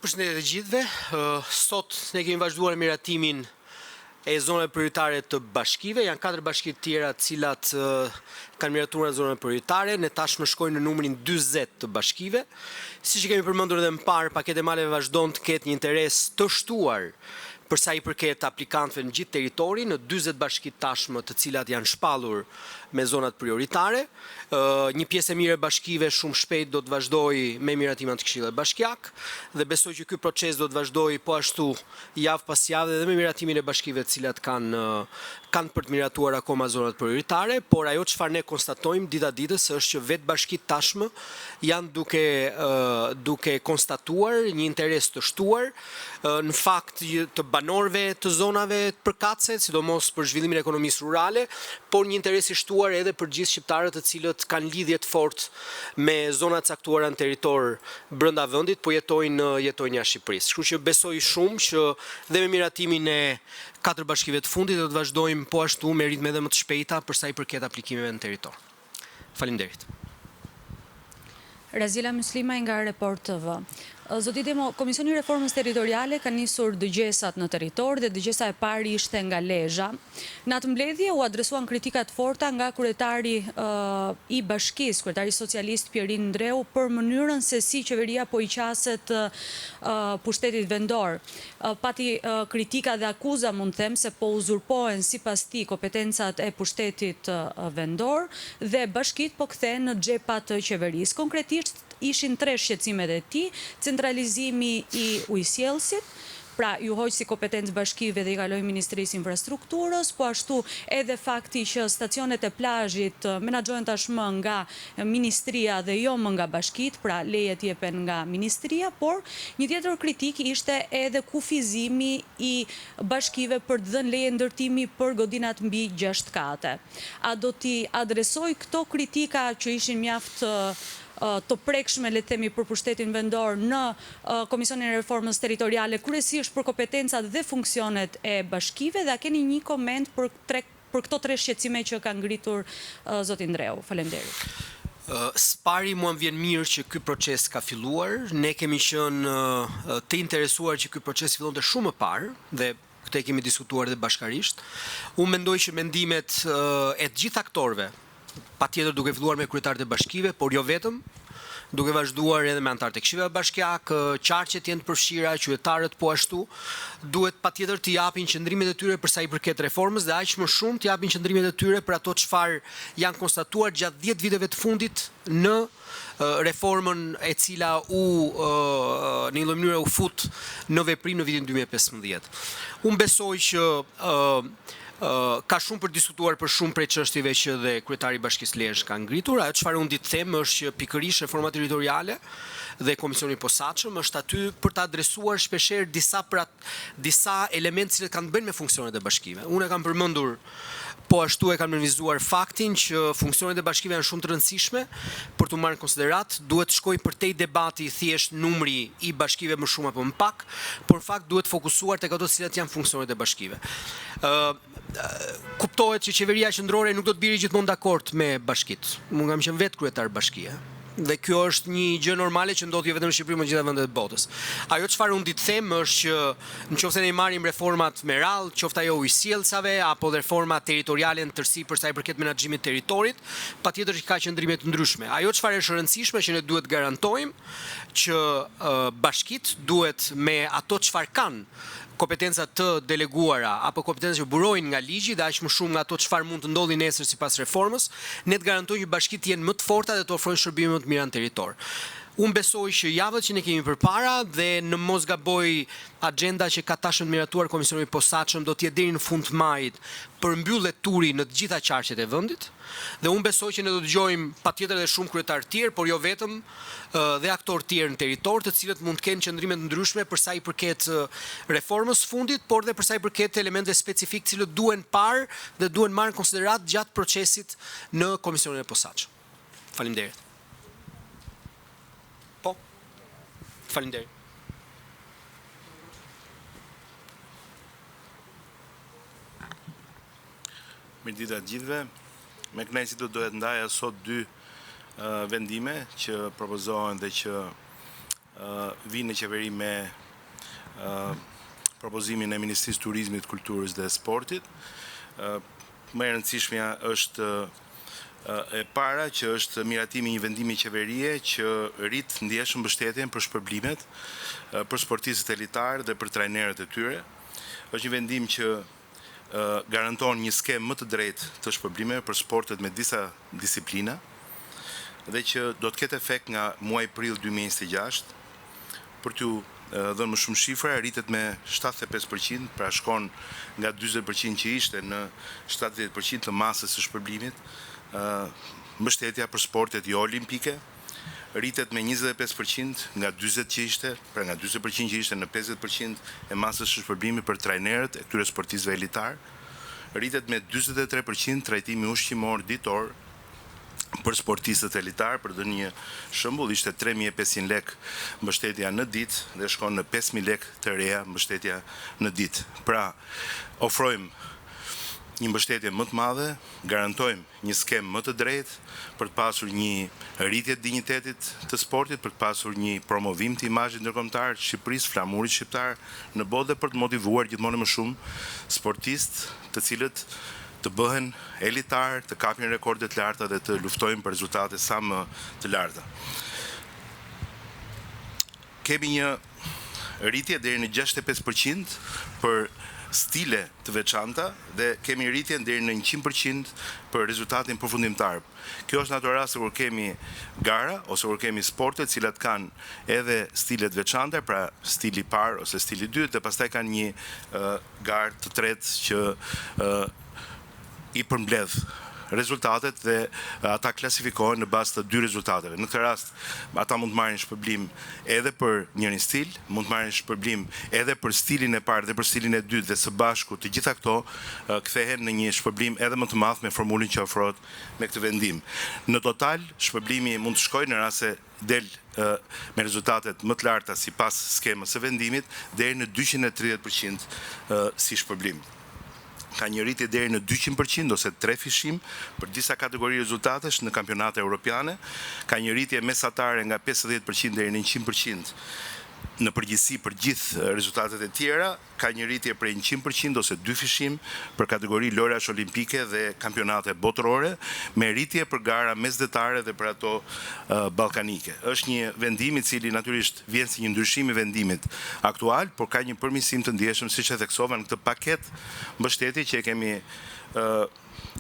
Përshëndetje të gjithëve. Sot ne kemi vazhduar miratimin e zonave prioritare të bashkive. Janë 4 bashki të tjera të cilat kanë miratuar zonave prioritare. Ne tashmë shkojmë në numrin 40 të bashkive. Siç kemi përmendur edhe më parë, paketi e maleve vazhdon të ketë një interes të shtuar për sa i përket aplikantëve në gjithë territorin, në 40 bashki tashmë të cilat janë shpallur me zonat prioritare. Një pjesë e mirë e bashkive shumë shpejt do të vazhdojë me miratimin të Këshillit Bashkiak dhe besoj që ky proces do të vazhdojë po ashtu javë pas jave dhe me miratimin e bashkive të cilat kanë për të miratuar akoma zonat prioritare, por ajo çfarë ne konstatojmë dita ditës është që vetë bashkitë tashmë janë duke konstatuar një interes të shtuar në fakt të banorëve të zonave të përkatëse, sidomos për zhvillimin e ekonomisë rurale, por një interes i shtuar edhe për gjithë shqiptarët të cilët kanë lidhje të fortë me zona të caktuara në territor brenda vendit, po jetojnë jashtë Shqipërisë. Kështu që besoj shumë që dhe me miratimin e 4 bashkive të fundit do të vazhdojmë po ashtu me ritme edhe më të shpejta për sa i përket aplikimeve në territor. Faleminderit. Razila Myslima nga Report TV. Zoti Demo, Komisioni i Reformës Territoriale ka nisur dëgjesat në territor dhe dëgjesa e parë ishte nga Lezhë. Në atë mbledhje u adresuan kritika të forta nga kryetari i bashkisë, kryetari socialist Pierin Ndreu, për mënyrën se si qeveria po i qaset pushtetit vendor. Pati kritika dhe akuza, mund të them, se po uzurpohen sipas tij kompetencat e pushtetit vendor dhe bashkitë po kthehen në xhepat të qeverisë. Konkretisht ishin 3 shqetësimet e tij: centralizimi i ujësjellësit, pra ju hoq si kompetencë bashkive dhe i kaloi Ministrisë Infrastrukturës, po ashtu edhe fakti që stacionet e plazhit menaxhohen tashmë nga Ministria dhe jo më nga bashkitë, pra lejet jepen nga Ministria, por një tjetër kritik ishte edhe kufizimi i bashkive për të dhënë leje ndërtimi për godinat mbi 6 kate. A do t'i adresoj këto kritika që ishin mjaft të prekshme, le të themi, për pushtetin vendor në Komisionin e Reformës Territoriale, kryesisht për kompetencat dhe funksionet e bashkive, dhe a keni një koment për këto 3 shqetësime që ka ngritur zoti Ndreu? Faleminderit. Spari mua më vjen mirë që ky proces ka filluar. Ne kemi qenë të interesuar që ky proces fillonte shumë më parë dhe këtë kemi diskutuar edhe bashkarisht. Unë mendoj që mendimet e të gjithë aktorëve, patjetër duke filluar me kryetarët e bashkive, por jo vetëm, duke vazhduar edhe me anëtarët e Këshillit Bashkiak, qarqet janë të përfshira, qytetarët po ashtu, duhet patjetër të japin qëndrimet e tyre për sa i përket reformës dhe aq më shumë të japin qëndrimet e tyre për ato çfarë janë konstatuar gjatë 10 viteve të fundit në reformën e cila në një lloj mënyre u fut në veprim në vitin 2015. Unë besoj që ka shumë për diskutuar për shumë prej çështjeve që dhe kryetari i Bashkisë Lezhë ka ngritur. Ajo çfarë unë di të them është që pikërisht reforma territoriale dhe Komisioni i posaçëm është aty për të adresuar shpeshherë disa elementë që kanë të bëjnë me funksionet e bashkive. Unë e kam përmendur, po ashtu e kanë menvizuar faktin që funksionet e bashkive janë shumë të rëndësishme për të marrë në konsiderat. Duhet të shkojë përtej debati thjesht numri i bashkive më shumë apo më pak, por në fakt duhet fokusuar tek ato cilat janë funksionet e bashkive. Kuptohet që qeveria qendrore nuk do të biri gjithmonë dakord me bashkitë. Unë kam qenë vetë kryetar bashkie. Dhe kjo është një gjë normale që ndodh jo vetëm në Shqipëri, por në gjitha vendet e botës. Ajo çfarë unë di të them është që nëse ne marrim reformat me radhë, qoftë ajo ujësjellësave apo reforma territoriale në tërësi për sa i përket menaxhimit të territorit, patjetër që ka qëndrime të ndryshme. Ajo çfarë është e rëndësishme që ne duhet garantojmë që bashkitë duhet me ato çfarë kanë kompetenca të deleguara apo kompetenca që burojnë nga ligji dhe aq më shumë nga ato çfarë mund të ndodhi nesër sipas reformës, ne të garantojmë që bashkitë jenë më të forta dhe të ofrojnë shërbime më të mira në territor. Unë besoj që javët që ne kemi përpara dhe në mos gaboj agenda që ka tashmë miratuar Komisioni i posaçëm do të jetë deri në fund të majit për mbyllet turi në të gjitha qarqet e vendit. Dhe unë besoj që ne do të dëgjojmë patjetër edhe shumë kryetar të tjerë, por jo vetëm, dhe aktorë të tjerë në territor, të cilët mund të kenë qëndrime të ndryshme për sa i përket reformës fundit, por dhe për sa i përket elementeve specifik të cilët duhen parë dhe duhen marrë në konsiderat gjatë procesit në Komisionin e posaçëm. Faleminderit. Faleminderit. Mirëdita të gjithëve. Me kënaqësi do të ndaja sot 2 vendime që propozohen dhe që vinë në qeveri me propozimin e Ministrisë Turizmit, Kulturës dhe Sportit. Më e rëndësishmja është e para që është miratimi një vendimi qeverie që rrit ndjeshëm mbështetjen për shpërblimet, për sportistët elitarë dhe për trajnerët e tyre. Është një vendim që garanton një skemë më të drejtë të shpërblimeve për sportet me disa disiplina dhe që do të ketë efekt nga muaji prill 2026. Për t'ju dhënë më shumë shifra, rritet me 75%, pra shkon nga 40% që ishte në 70% të masës së shpërblimit, mbështetja për sportet jo olimpike, rritet me 25% nga 40% që ishte, pra nga 40% që ishte në 50% e masës së shpërblimit për trajnerët e këtyre sportistëve elitar, rritet me 43% trajtimi ushqimor ditor për sportistët elitar. Për të një shembull, ishte 3.500 lek mbështetja në ditë dhe shkon në 5.000 lek të reja mbështetja në ditë. Pra, ofrojmë një mbështetje më të madhe, garantojmë një skemë më të drejtë për të pasur një rritje të dinjitetit të sportit, për të pasur një promovim të imazhit ndërkombëtar të Shqipërisë, flamurit shqiptar në botë dhe për të motivuar gjithmonë më shumë sportistë të cilët të bëhen elitar, të kapin rekorde të larta dhe të luftojnë për rezultate sa më të larta. Kemi një rritje deri në 65% për stile të veçanta dhe kemi rritjen deri në 100% për rezultatin përfundimtar. Kjo është në ato raste kur kemi gara ose kur kemi sporte të cilat kanë edhe stile të veçanta, pra stili parë ose stili dytë dhe pastaj kanë një garë të tretë që i përmbledh rezultatet dhe ata klasifikohen në bazë të dy rezultateve. Në këtë rast, ata mund të marrin shpërblim edhe për njërin stil, mund të marrin shpërblim edhe për stilin e parë dhe për stilin e dytë dhe së bashku të gjitha këto kthehen në një shpërblim edhe më të madh me formulën që ofrohet me këtë vendim. Në total, shpërblimi mund të shkojë në rast se del me rezultatet më të larta sipas skemës së vendimit deri në 230% si shpërblim. Ka një rritje deri në 200% ose 3 fishim për disa kategori rezultatesh në kampionate europiane, ka një rritje mesatare nga 50% deri në 100% në përgjithësi për gjithë rezultatet e tjera, ka një rritje prej 100% ose 2 fishim për kategori lojrash olimpike dhe kampionate botërore, me rritje për gara mesdhetare dhe për ato ballkanike. Është një vendim i cili natyrisht vjen si një ndryshim i vendimit aktual, por ka një përmirësim të ndjeshëm siç e theksova në këtë paketë mbështetje që e kemi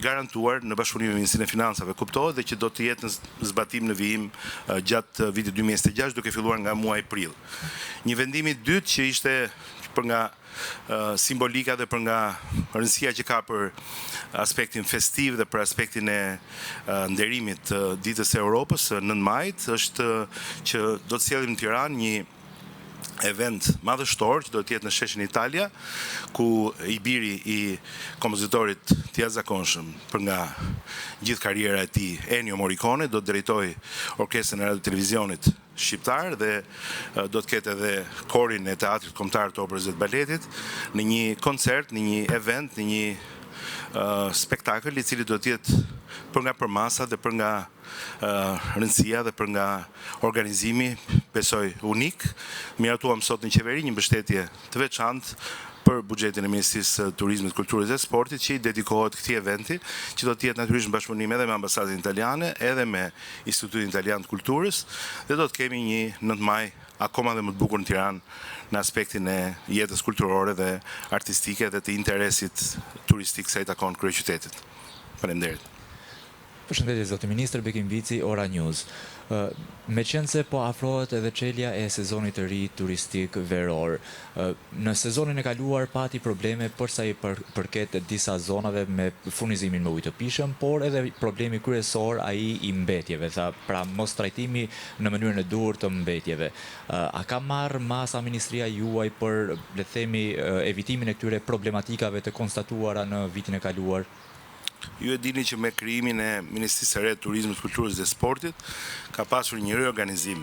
garantuar në bashkëpunim me Ministrinë e Financave. Kuptohet dhe që do të jetë në zbatim në vijim gjatë vitit 2026 duke filluar nga muaji prill. Një vendim i dytë që ishte për nga simbolika dhe për nga rëndësia që ka për aspektin festiv dhe për aspektin e nderimit të ditës së Europës 9 majit, është që do të sjellim në Tiranë një event madhështor që do të jetë në sheshin Italia, ku i biri i kompozitorit të jashtëzakonshëm për nga gjithë karriera e tij, Ennio Morricone, do të drejtojë orkestrën e radio televizionit shqiptar dhe do të ketë edhe korin e teatrit kombëtar të operës dhe të baletit në një koncert, në një event, në një spektakël i cili do të jetë për nga përmasa dhe për nga rëndësia dhe për nga organizimi, besoj unik. Miratuam sot në qeveri një mbështetje të veçantë për buxhetin e Ministrisë së Turizmit, Kulturës dhe Sportit që i dedikohet këtij eventi, që do të jetë natyrisht në bashkëpunim edhe me ambasadën italiane, edhe me Institutin Italian të Kulturës, dhe do të kemi një 9 maj akoma dhe më të bukur në Tiranë në aspektin e jetës kulturore dhe artistike dhe të interesit turistik sa i takon kryeqytetit. Faleminderit. Përshëndetje zoti ministër, Bekim Vici, Ora News. Me qenë se po afrohet edhe çelja e sezonit të ri turistik veror. Në sezonin e kaluar pati probleme përsa i përket disa zonave me furnizimin me ujë të pishëm, por edhe problemi kryesor ai i mbetjeve, pra mos trajtimi në mënyrën e duhur të mbetjeve. A ka marrë masa ministria juaj për, le të themi, evitimin e këtyre problematikave të konstatuara në vitin e kaluar? Ju e dini që me krijimin e Ministrisë së Re të Turizmit, Kulturës dhe Sportit ka pasur një reorganizim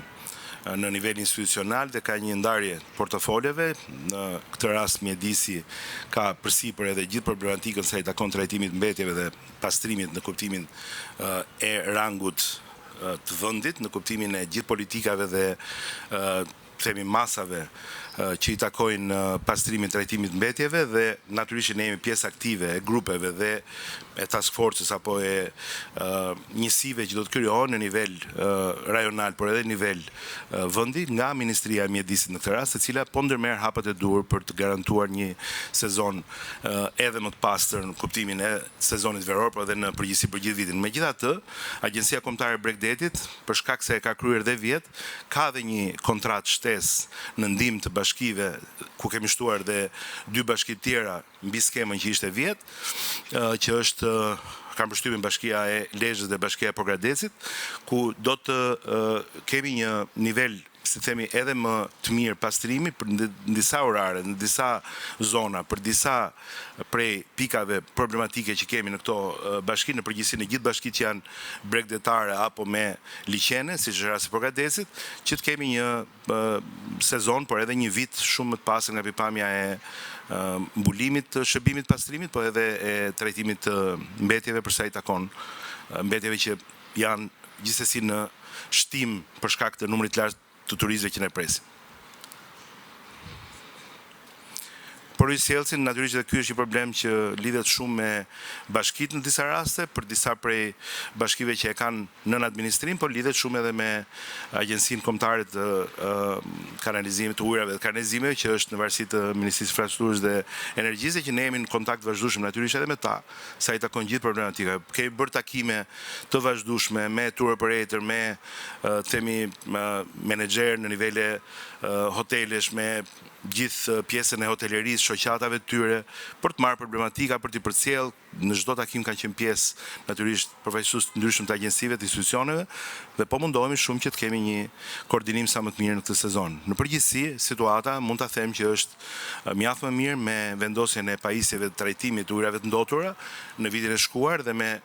në nivel institucional dhe ka një ndarje portofoleve. Në këtë rast mjedisi ka përsipër edhe gjithë problematikën sa i takon trajtimit mbetjeve dhe pastrimit në kuptimin e rangut të vendit në kuptimin e gjithë politikave dhe themi masave që i takojnë pastrimin trajtimit mbetjeve dhe natyrisht ne jemi pjesë aktive e grupeve dhe e task forces apo e njësive që do të krijohen në nivel rajonal por edhe në nivel vendi nga Ministria e Mjedisit në këtë rast, e cila po ndërmerr hapat e duhur për të garantuar një sezon edhe më të pastër në kuptimin e sezonit veror, por edhe në përgjithësi për gjithë vitin. Megjithatë, Agjencia Kombëtare e Bregdetit, për shkak se e ka kryer dhe vjet, ka dhe një kontratë shtesë në ndihmë të bashkive ku kemi shtuar dhe 2 bashki tjera mbi skemën që ishte vjet, që është kam përshtypjen Bashkia e Lezhës dhe Bashkia e Progradecit, ku do të kemi një nivel, si themi, edhe më të mirë pastrimi për në disa orare, në disa zona, për disa prej pikave problematike që kemi në këto bashki, në përgjithësi në gjithë bashkitë që janë bregdetare apo me liçene, siç është rasti Progradecit, që të kemi një sezon, por edhe një vit shumë më të pastër nga pikpamja e mbulimit të shërbimit pastrimit, por edhe e trajtimit të mbetjeve përsa i takon mbetjeve që janë gjithsesi në shtim për shkak të numrit të lartë të turistëve që ne presim. Por i sjellsin, natyrisht edhe ky është një problem që lidhet shumë me bashkitë në disa raste, për disa prej bashkive që e kanë nën administrim, por lidhet shumë edhe me Agjencinë Kombëtare të Kanalizimit të Ujrave dhe Kanalizimeve, që është në varësi të Ministrisë së Infrastrukturës dhe Energjisë, që ne jemi në kontakt vazhdueshëm natyrisht edhe me ta, sa i takon gjithë problematika. Kemi bërë takime të vazhdueshme me tour operator, me themi menaxher në nivele hotelesh, me gjithë pjesën e hotelerisë, shoqatave të tyre, për të marrë problematika, për t'i përcjell. Në çdo takim kanë qenë pjesë natyrisht përfaqësues të ndryshëm të agjencive, të institucioneve, dhe po mundohemi shumë që të kemi një koordinim sa më të mirë në këtë sezon. Në përgjithësi, situata mund ta them që është mjaft më mirë me vendosjen e pajisjeve të trajtimit të ujrave të ndotura në vitin e shkuar dhe me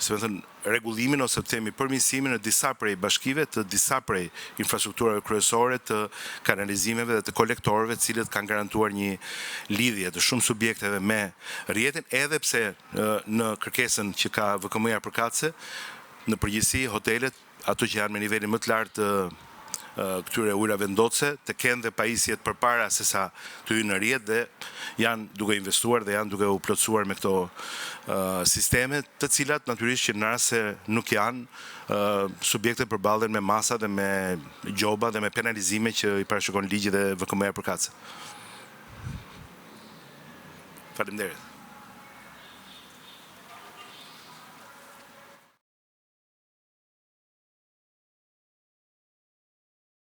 se më thënë, rregullimin ose të themi përmirësimin në disa prej bashkive të disa prej infrastrukturave kryesore të kanalizimeve dhe të kolektorëve, të cilët kanë garantuar një lidhje të shumë subjekteve me rrjetin, edhe pse në kërkesën që ka VKM-ja përkatëse, në përgjithësi hotelet, ato që janë me nivelin më të lartë të këtyre ujrave ndotëse, të kenë dhe pajisjet përpara se sa të hyjnë në rrjet dhe janë duke investuar dhe janë duke u plotësuar me këto sisteme, të cilat natyrisht që në rast se nuk janë subjekte përballen me masa dhe me gjoba dhe me penalizime që i parashikon ligji dhe VKM-ja përkatëse. Faleminderit.